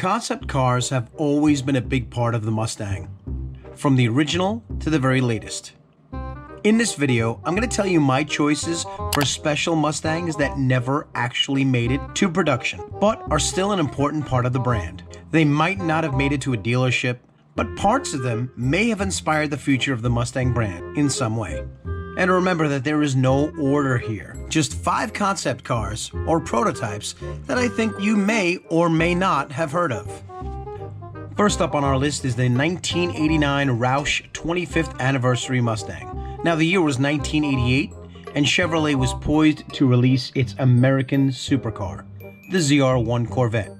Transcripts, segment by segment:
Concept cars have always been a big part of the Mustang, from the original to the very latest. In this video, I'm going to tell you my choices for special Mustangs that never actually made it to production, but are still an important part of the brand. They might not have made it to a dealership, but parts of them may have inspired the future of the Mustang brand in some way. And remember that there is no order here, just 5 concept cars or prototypes that I think you may or may not have heard of. First up on our list is the 1989 Roush 25th Anniversary Mustang. Now the year was 1988, and Chevrolet was poised to release its American supercar, the ZR1 Corvette.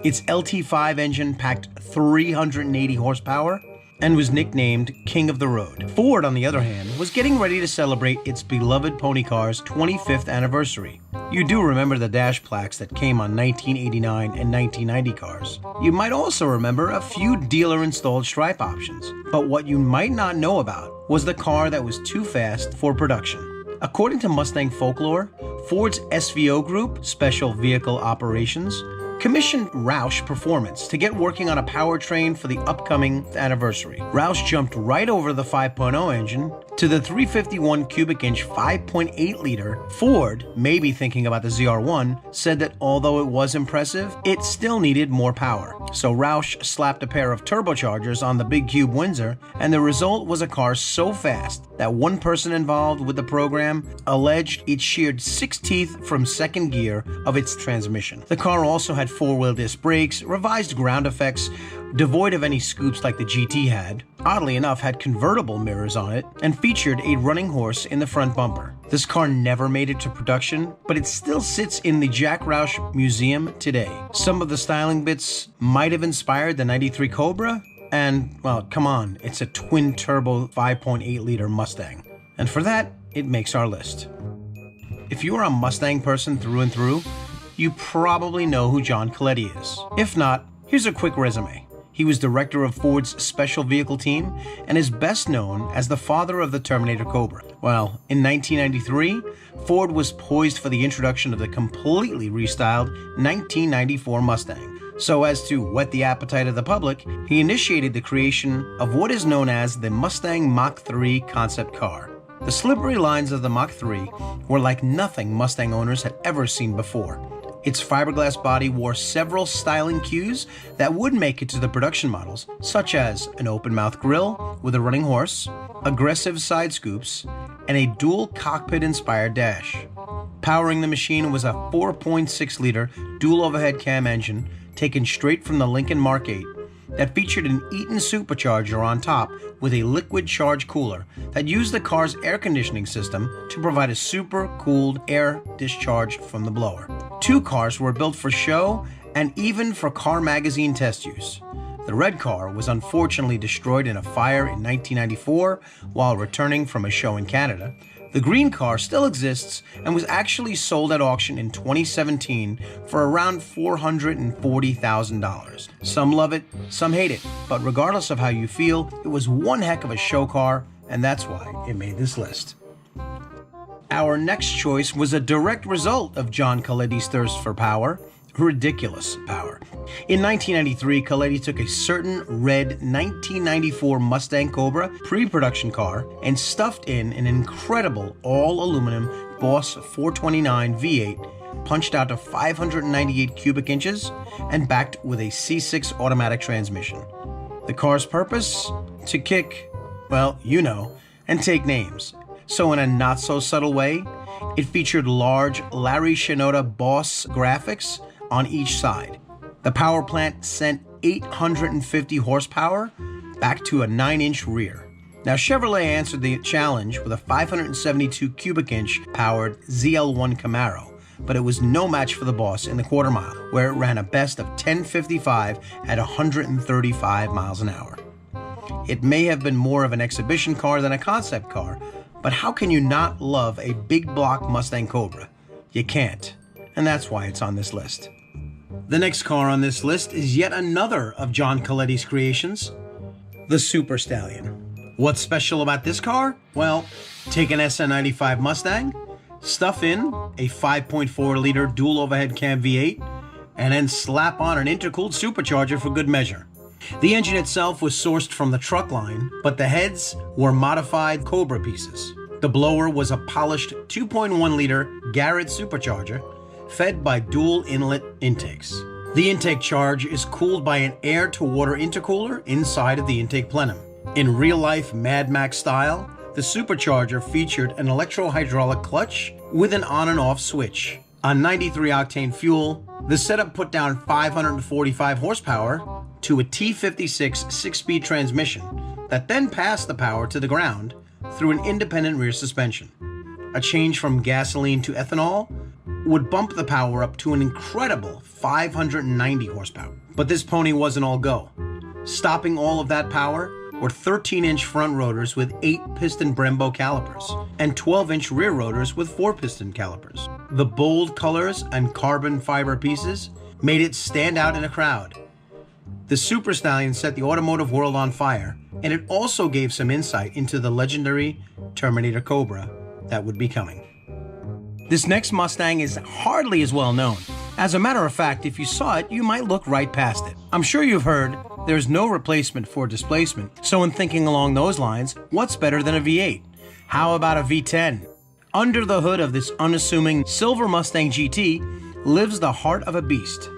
Its LT5 engine packed 380 horsepower and was nicknamed King of the Road. Ford, on the other hand, was getting ready to celebrate its beloved pony car's 25th anniversary. You do remember the dash plaques that came on 1989 and 1990 cars. You might also remember a few dealer-installed stripe options, but what you might not know about was the car that was too fast for production. According to Mustang folklore, Ford's SVO group, Special Vehicle Operations, commissioned Roush Performance to get working on a powertrain for the upcoming anniversary. Roush jumped right over the 5.0 engine to the 351 cubic inch 5.8 liter. Ford, maybe thinking about the ZR1, said that although it was impressive, it still needed more power. So Roush slapped a pair of turbochargers on the big cube Windsor, and the result was a car so fast that one person involved with the program alleged it sheared 6 teeth from second gear of its transmission. The car also had 4-wheel disc brakes, revised ground effects, devoid of any scoops like the GT had, oddly enough had convertible mirrors on it, and featured a running horse in the front bumper. This car never made it to production, but it still sits in the Jack Roush Museum today. Some of the styling bits might have inspired the '93 Cobra, and, well, come on, it's a twin-turbo 5.8 liter Mustang. And for that, it makes our list. If you are a Mustang person through and through, you probably know who John Coletti is. If not, here's a quick resume. He was director of Ford's special vehicle team and is best known as the father of the Terminator Cobra. Well, in 1993, Ford was poised for the introduction of the completely restyled 1994 Mustang. So as to whet the appetite of the public, he initiated the creation of what is known as the Mustang Mach 3 concept car. The slippery lines of the Mach 3 were like nothing Mustang owners had ever seen before. Its fiberglass body wore several styling cues that would make it to the production models, such as an open-mouth grille with a running horse, aggressive side scoops, and a dual cockpit-inspired dash. Powering the machine was a 4.6-liter dual overhead cam engine taken straight from the Lincoln Mark 8 that featured an Eaton supercharger on top with a liquid charge cooler that used the car's air conditioning system to provide a super-cooled air discharge from the blower. 2 cars were built for show and even for car magazine test use. The red car was unfortunately destroyed in a fire in 1994 while returning from a show in Canada. The green car still exists and was actually sold at auction in 2017 for around $440,000. Some love it, some hate it, but regardless of how you feel, it was one heck of a show car, and that's why it made this list. Our next choice was a direct result of John Coletti's thirst for power, ridiculous power. In 1993, Coletti took a certain red 1994 Mustang Cobra pre-production car and stuffed in an incredible all-aluminum Boss 429 V8 punched out to 598 cubic inches and backed with a C6 automatic transmission. The car's purpose? To kick, well, you know, and take names. So in a not-so-subtle way, it featured large Larry Shinoda Boss graphics on each side. The power plant sent 850 horsepower back to a 9-inch rear. Now Chevrolet answered the challenge with a 572 cubic inch powered ZL1 Camaro, but it was no match for the Boss in the quarter mile, where it ran a best of 1055 at 135 miles an hour. It may have been more of an exhibition car than a concept car, but how can you not love a big block Mustang Cobra? You can't, and that's why it's on this list. The next car on this list is yet another of John Coletti's creations, the Super Stallion. What's special about this car? Well, take an SN95 Mustang, stuff in a 5.4-liter dual overhead cam V8, and then slap on an intercooled supercharger for good measure. The engine itself was sourced from the truck line, but the heads were modified Cobra pieces. The blower was a polished 2.1-liter Garrett supercharger fed by dual inlet intakes. The intake charge is cooled by an air-to-water intercooler inside of the intake plenum. In real-life Mad Max style, the supercharger featured an electro-hydraulic clutch with an on and off switch. On 93-octane fuel, the setup put down 545 horsepower to a T56 6-speed transmission that then passed the power to the ground through an independent rear suspension. A change from gasoline to ethanol would bump the power up to an incredible 590 horsepower. But this pony wasn't all go. Stopping all of that power were 13-inch front rotors with 8-piston Brembo calipers and 12-inch rear rotors with 4-piston calipers. The bold colors and carbon fiber pieces made it stand out in a crowd. The Super Stallion set the automotive world on fire, and it also gave some insight into the legendary Terminator Cobra that would be coming. This next Mustang is hardly as well known. As a matter of fact, if you saw it, you might look right past it. I'm sure you've heard there's no replacement for displacement, so in thinking along those lines, what's better than a V8? How about a V10? Under the hood of this unassuming silver Mustang GT lives the heart of a beast.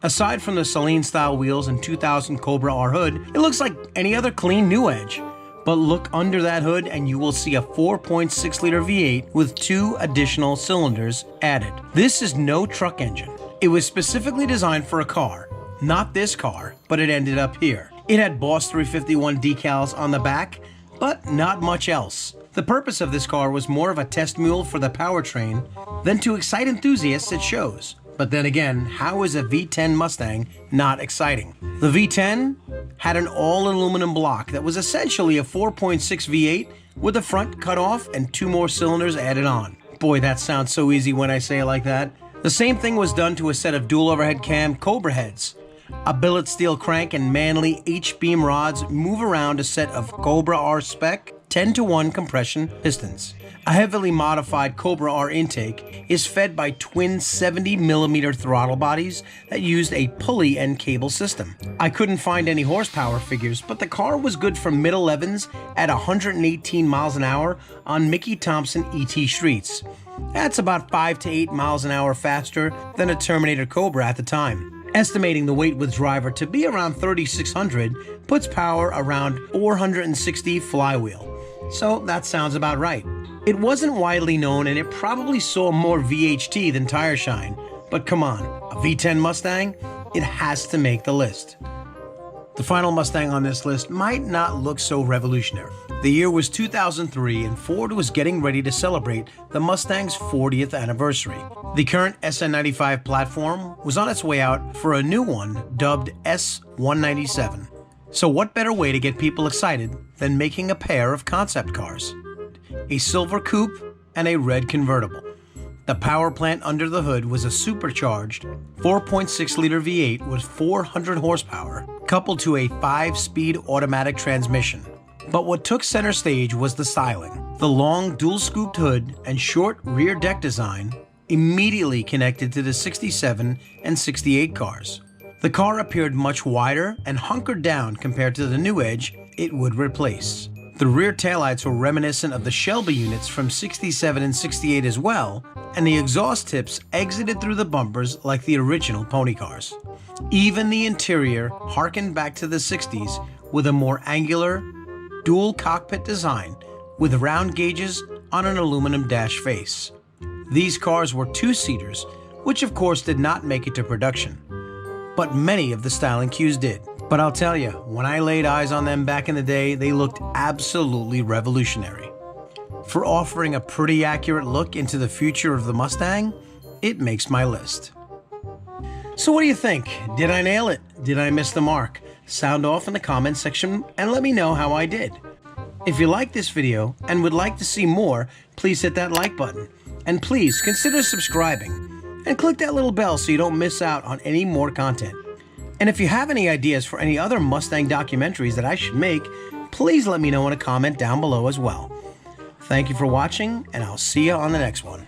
Aside from the Stallion-style wheels and 2000 Cobra R hood, it looks like any other clean new edge. But look under that hood and you will see a 4.6-liter V8 with 2 additional cylinders added. This is no truck engine. It was specifically designed for a car. Not this car, but it ended up here. It had Boss 351 decals on the back, but not much else. The purpose of this car was more of a test mule for the powertrain than to excite enthusiasts at shows. But then again, how is a V10 Mustang not exciting? The V10 had an all-aluminum block that was essentially a 4.6 V8 with the front cut off and 2 more cylinders added on. Boy, that sounds so easy when I say it like that. The same thing was done to a set of dual overhead cam Cobra heads. A billet steel crank and manly H-beam rods move around a set of Cobra R spec 10-to-1 compression pistons. A heavily modified Cobra R intake is fed by twin 70mm throttle bodies that used a pulley and cable system. I couldn't find any horsepower figures, but the car was good for mid-11s at 118 miles an hour on Mickey Thompson ET streets. That's about 5 to 8 miles an hour faster than a Terminator Cobra at the time. Estimating the weight with driver to be around 3,600 puts power around 460 flywheel. So that sounds about right. It wasn't widely known and it probably saw more VHT than tire shine, but come on, a V10 Mustang? It has to make the list. The final Mustang on this list might not look so revolutionary. The year was 2003 and Ford was getting ready to celebrate the Mustang's 40th anniversary. The current SN95 platform was on its way out for a new one dubbed S197. So what better way to get people excited than making a pair of concept cars? A silver coupe and a red convertible. The power plant under the hood was a supercharged 4.6-liter V8 with 400 horsepower, coupled to a 5-speed automatic transmission. But what took center stage was the styling. The long dual-scooped hood and short rear deck design immediately connected to the 67 and 68 cars. The car appeared much wider and hunkered down compared to the new edge it would replace. The rear taillights were reminiscent of the Shelby units from 67 and 68 as well, and the exhaust tips exited through the bumpers like the original pony cars. Even the interior harkened back to the 60s with a more angular, dual cockpit design with round gauges on an aluminum dash face. These cars were 2-seaters, which of course did not make it to production, but many of the styling cues did. But I'll tell you, when I laid eyes on them back in the day, they looked absolutely revolutionary. For offering a pretty accurate look into the future of the Mustang, it makes my list. So what do you think? Did I nail it? Did I miss the mark? Sound off in the comments section and let me know how I did. If you like this video and would like to see more, please hit that like button. And please consider subscribing and click that little bell so you don't miss out on any more content. And if you have any ideas for any other Mustang documentaries that I should make, please let me know in a comment down below as well. Thank you for watching, and I'll see you on the next one.